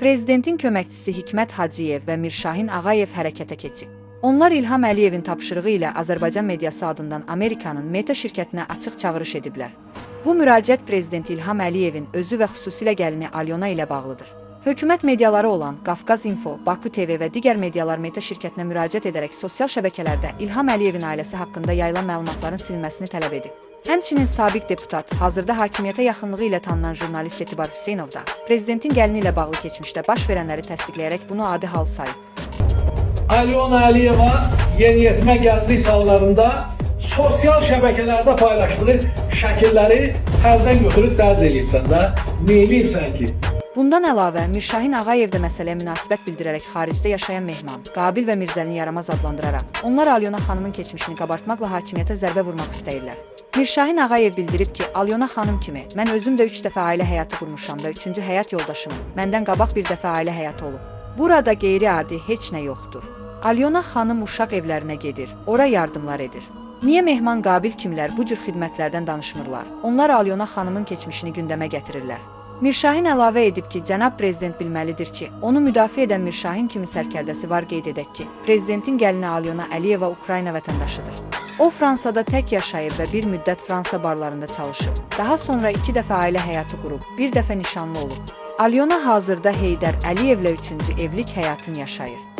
Prezidentin köməkçisi Hikmət Hacıyev və Mirşahin Ağayev hərəkətə keçib. Onlar İlham Əliyevin tapşırığı ilə Azərbaycan mediası adından Amerikanın Meta şirkətinə açıq çağırış ediblər. Bu müraciət Prezident İlham Əliyevin özü və xüsusilə gəlini Alyona ilə bağlıdır. Hökumət mediaları olan Qafqaz Info, Baku TV və digər medialar Meta şirkətinə müraciət edərək sosial şəbəkələrdə İlham Əliyevin ailəsi haqqında yayılan məlumatların silinməsini tələb edib. Həmçinin sabiq deputat, hazırda hakimiyyətə yaxınlığı ilə tanınan jurnalist Etibar Hüseynov da Prezidentin gəlini ilə bağlı keçmişdə baş verənləri təsdiqləyərək bunu adi hal sayıb. Alyona Əliyeva yeniyetmə gənclik sallarında sosial şəbəkələrdə paylaşdığı şəkilləri hərdən götürüb dərc eləyibsən də, neyləyirsən ki? Bundan əlavə, Mirşahin Ağayev də məsələyə münasibət bildirərək xaricdə yaşayan Mehman, Qabil və Mirzəlini yaramaz adlandıraraq, onlar Alyona xanımın keçmişini qabartmaqla hakimiyyətə zərbə vurmaq istəyirlər. Mirşahin Ağayev bildirib ki, Alyona xanım kimi, mən özüm də 3 dəfə ailə həyatı qurmuşam və 3-cü həyat yoldaşım məndən qabaq bir dəfə ailə həyatı olub. Burada qeyri-adi heç nə yoxdur. Alyona xanım uşaq evlərinə gedir, ora yardımlar edir. Niyə Mehman Qabil kimlər bu cür xidmətlərdən danışmırlar? Onlar Alyona xanımın keçmişini gündəmə gətirirlər. Mirşahin əlavə edib ki, cənab prezident bilməlidir ki, onu müdafiə edən Mirşahin kimi sərkərdəsi var qeyd edək ki, prezidentin gəlini Alyona Əliyeva Ukrayna vətəndaşıdır. O, Fransada tək yaşayıb və bir müddət Fransa barlarında çalışıb. Daha sonra 2 dəfə ailə həyatı qurub, bir dəfə nişanlı olub. Alyona hazırda Heydər Əliyevlə 3-cü evlilik həyatını yaşayır.